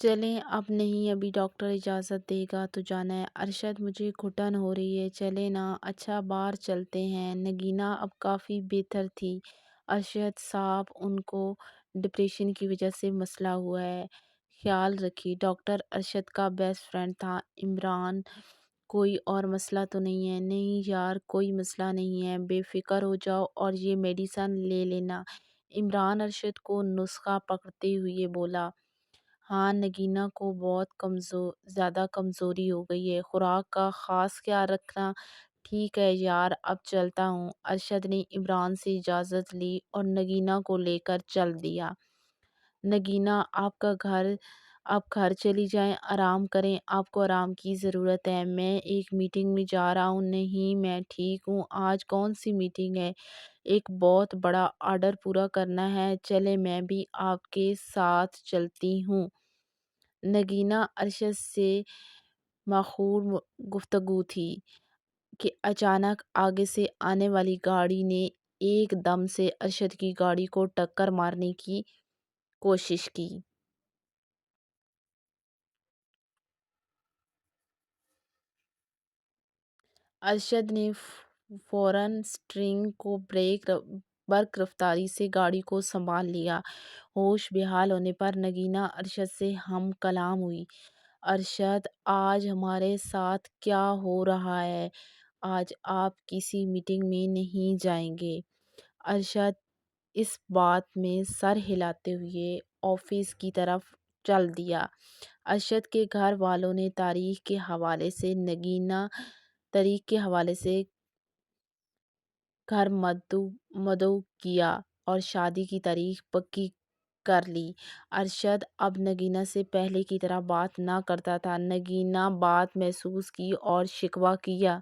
चलें अब नहीं, अभी डॉक्टर इजाज़त देगा तो जाना है। अरशद मुझे घुटन हो रही है, चलें ना। अच्छा बाहर चलते हैं। नगीना अब काफ़ी बेहतर थी। अरशद साहब उनको डिप्रेशन की वजह से मसला हुआ है, ख्याल रखिए। डॉक्टर अरशद का बेस्ट फ्रेंड था इमरान। कोई और मसला तो नहीं है? नहीं यार, कोई मसला नहीं है, बेफ़िक्र हो जाओ और ये मेडिसन ले लेना। इमरान अरशद को नुस्खा पकड़ते हुए बोला। हाँ, नगीना को बहुत ज़्यादा कमज़ोरी हो गई है, खुराक का ख़ास ख्याल रखना। ठीक है यार, अब चलता हूँ। अरशद ने इमरान से इजाज़त ली और नगीना को लेकर चल दिया। नगीना आपका घर आप घर चली जाएं, आराम करें, आपको आराम की ज़रूरत है। मैं एक मीटिंग में जा रहा हूँ। नहीं, मैं ठीक हूँ। आज कौन सी मीटिंग है? एक बहुत बड़ा ऑर्डर पूरा करना है। चले, मैं भी आपके साथ चलती हूँ। नगीना अरशद से माखूल गुफ्तगू थी कि अचानक आगे से आने वाली गाड़ी ने एकदम से अरशद की गाड़ी को टक्कर मारने की कोशिश की। अरशद ने फौरन स्टीयरिंग को बर्क रफ्तारी से गाड़ी को संभाल लिया। होश बेहाल होने पर नगीना अरशद से हम कलाम हुई। अरशद, आज हमारे साथ क्या हो रहा है? आज आप किसी मीटिंग में नहीं जाएंगे। अरशद इस बात में सर हिलाते हुए ऑफिस की तरफ चल दिया। अरशद के घर वालों ने तारीख के हवाले से घर मदऊ किया और शादी की तारीख पक्की कर ली। अरशद अब नगीना से पहले की तरह बात ना करता था। नगीना बात महसूस की और शिकवा किया।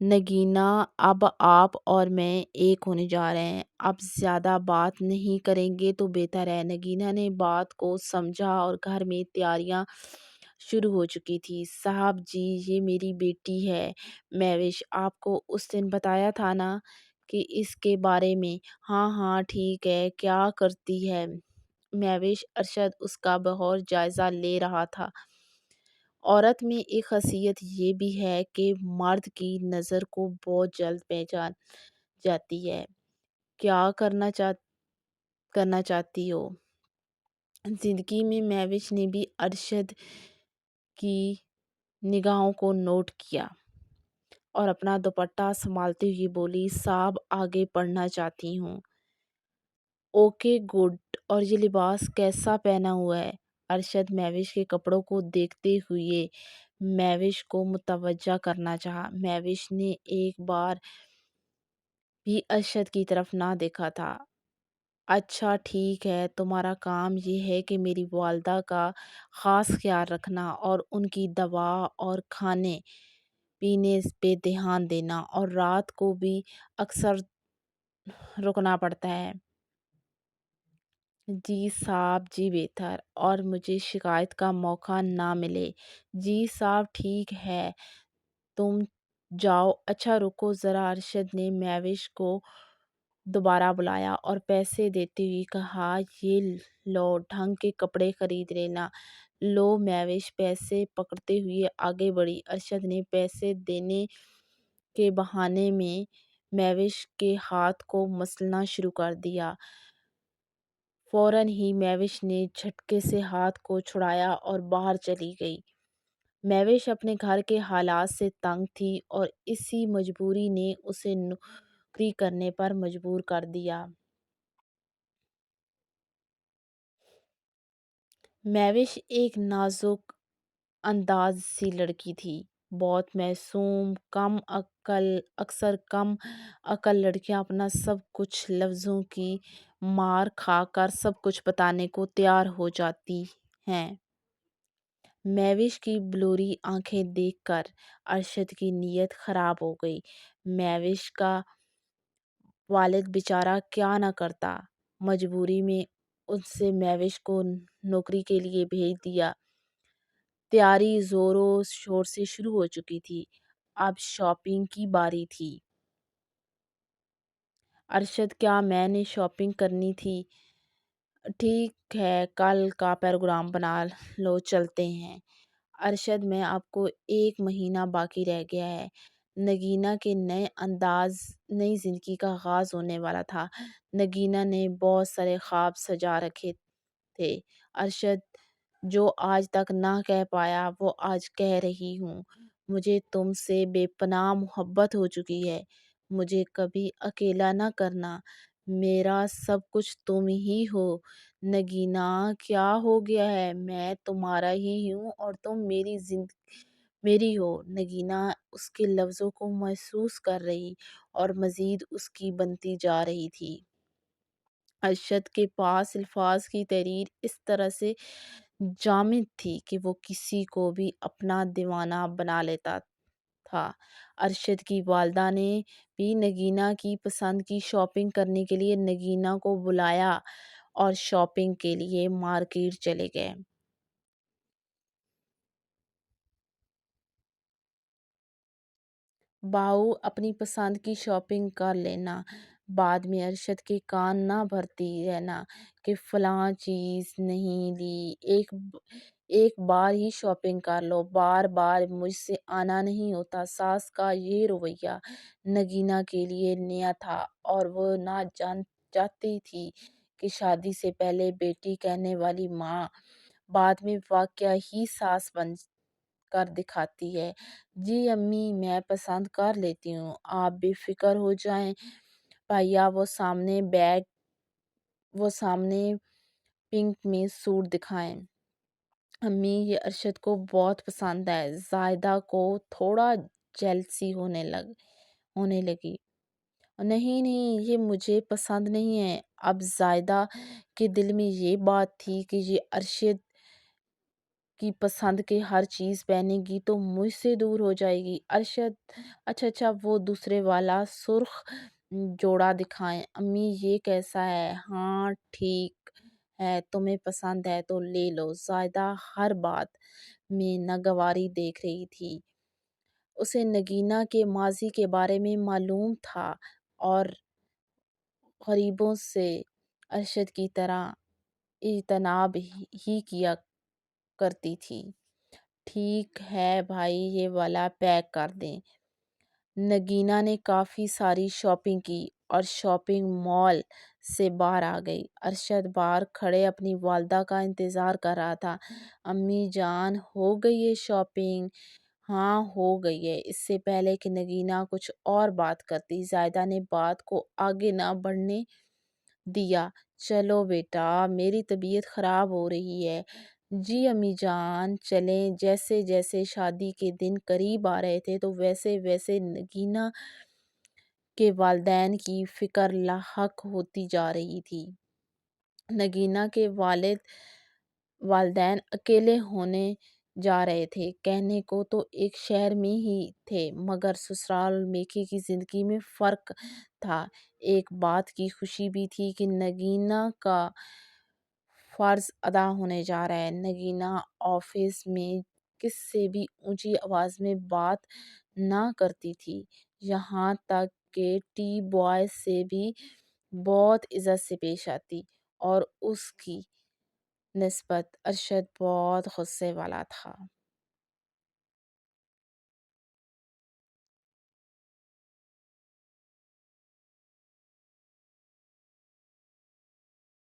नगीना, अब आप और मैं एक होने जा रहे हैं। अब ज़्यादा बात नहीं करेंगे तो बेहतर है। नगीना ने बात को समझा और घर में तैयारियां शुरू हो चुकी थी। साहब जी, ये मेरी बेटी है महविश, आपको उस दिन बताया था ना कि इसके बारे में। हाँ हाँ ठीक है, क्या करती है महविश? अरशद उसका बगौर जायज़ा ले रहा था। औरत में एक ख़ासियत ये भी है कि मर्द की नज़र को बहुत जल्द पहचान जाती है। क्या करना चाहती हो ज़िंदगी में? महविश ने भी अरशद की निगाहों को नोट किया और अपना दुपट्टा संभालते हुए बोली, साहब आगे पढ़ना चाहती हूँ। Okay good. और ये लिबास कैसा पहना हुआ है? अरशद महविश के कपड़ों को देखते हुए महविश को मुतवज्जा करना चाहा। महविश ने एक बार भी अरशद की तरफ ना देखा था। अच्छा ठीक है, तुम्हारा काम ये है कि मेरी वालदा का ख़ास ख्याल रखना और उनकी दवा और खाने पीने पे ध्यान देना, और रात को भी अक्सर रुकना पड़ता है। जी साहब, जी बेहतर, और मुझे शिकायत का मौका ना मिले। जी साहब ठीक है, तुम जाओ। अच्छा रुको ज़रा। अरशद ने महविश को दोबारा बुलाया और पैसे देते हुए कहा, ये लो, ढंग के कपड़े खरीद लेना। लो। महविश पैसे पकड़ते हुए आगे बढ़ी। अरशद ने पैसे देने के बहाने में महविश के हाथ को मसलना शुरू कर दिया। फौरन ही महविश ने झटके से हाथ को छुड़ाया और बाहर चली गई। महविश अपने घर के हालात से तंग थी और इसी मजबूरी ने उसे नौकरी करने पर मजबूर कर दिया। महविश एक नाजुक अंदाज सी लड़की थी, बहुत मासूम, कम अक्ल। अक्सर कम अक्ल लड़कियां अपना सब कुछ लफ्ज़ों की मार खाकर सब कुछ बताने को तैयार हो जाती हैं। महविश की ब्लूरी आंखें देखकर अरशद की नीयत खराब हो गई। महविश का वालिद बेचारा क्या न करता। मजबूरी में उससे महविश को नौकरी के लिए भेज दिया। तैयारी जोरों शोर से शुरू हो चुकी थी। अब शॉपिंग की बारी थी। अरशद, क्या मैंने शॉपिंग करनी थी? ٹھیک ہے، کل کا پروگرام بنا لو، چلتے ہیں۔ ارشد میں آپ کو 1 مہینہ باقی رہ گیا ہے۔ نگینہ کے نئے انداز، نئی زندگی کا آغاز ہونے والا تھا۔ نگینہ نے بہت سارے خواب سجا رکھے تھے۔ ارشد جو آج تک نہ کہہ پایا وہ آج کہہ رہی ہوں۔ مجھے تم سے بے پناہ محبت ہو چکی ہے۔ مجھے کبھی اکیلا نہ کرنا۔ میرا سب کچھ تم ہی ہو۔ نگینہ کیا ہو گیا ہے؟ میں تمہارا ہی ہوں اور تم میری ہو۔ نگینہ اس کے لفظوں کو محسوس کر رہی اور مزید اس کی بنتی جا رہی تھی۔ ارشد کے پاس الفاظ کی تحریر اس طرح سے جامد تھی کہ وہ کسی کو بھی اپنا دیوانہ بنا لیتا تھا۔ ارشد کی والدہ نے بھی نگینہ کی پسند کی شاپنگ کرنے کے لیے نگینہ کو بلایا اور شاپنگ کے لیے مارکیٹ چلے گئے۔ باؤ اپنی پسند کی شاپنگ کر لینا، بعد میں ارشد کے کان نہ بھرتی رہنا کہ فلاں چیز نہیں لی، ایک بار ہی شاپنگ کر لو، بار بار مجھ سے آنا نہیں ہوتا۔ ساس کا یہ رویہ نگینہ کے لیے نیا تھا اور وہ نہ چاہتی تھی کہ شادی سے پہلے بیٹی کہنے والی ماں بعد میں واقعہ ہی ساس بن کر دکھاتی ہے۔ جی امی، میں پسند کر لیتی ہوں، آپ بے فکر ہو جائیں۔ بھیا وہ سامنے پنک میں سوٹ دکھائیں۔ امی، یہ ارشد کو بہت پسند ہے۔ زائدہ کو تھوڑا جیلسی ہونے لگی۔ نہیں نہیں، یہ مجھے پسند نہیں ہے۔ اب زائدہ کے دل میں یہ بات تھی کہ یہ ارشد کی پسند کے ہر چیز پہنے گی تو مجھ سے دور ہو جائے گی۔ ارشد، اچھا وہ دوسرے والا سرخ جوڑا دکھائیں۔ امی، یہ کیسا ہے؟ ہاں ٹھیک ہے، تمہیں پسند ہے تو لے لو۔ زائدہ ہر بات میں ناگواری دیکھ رہی تھی۔ اسے نگینہ کے ماضی کے بارے میں معلوم تھا اور غریبوں سے ارشد کی طرح اجتناب ہی کیا کرتی تھی۔ ٹھیک ہے بھائی، یہ والا پیک کر دیں۔ نگینہ نے کافی ساری شاپنگ کی اور شاپنگ مال سے باہر آ گئی۔ ارشد باہر کھڑے اپنی والدہ کا انتظار کر رہا تھا۔ امی جان، ہو گئی ہے شاپنگ؟ ہاں ہو گئی ہے۔ اس سے پہلے کہ نگینہ کچھ اور بات کرتی، زائدہ نے بات کو آگے نہ بڑھنے دیا۔ چلو بیٹا، میری طبیعت خراب ہو رہی ہے۔ جی امی جان، چلیں۔ جیسے جیسے شادی کے دن قریب آ رہے تھے تو ویسے ویسے نگینہ کے والدین کی فکر لاحق ہوتی جا رہی تھی۔ نگینہ کے والدین اکیلے ہونے جا رہے تھے۔ کہنے کو تو ایک شہر میں ہی تھے مگر سسرال میکے کی زندگی میں فرق تھا۔ ایک بات کی خوشی بھی تھی کہ نگینہ کا فرض ادا ہونے جا رہا ہے۔ نگینہ آفس میں کس سے بھی اونچی آواز میں بات نہ کرتی تھی، یہاں تک کہ ٹی بوائے سے بھی بہت عزت سے پیش آتی اور اس کی نسبت ارشد بہت غصے والا تھا۔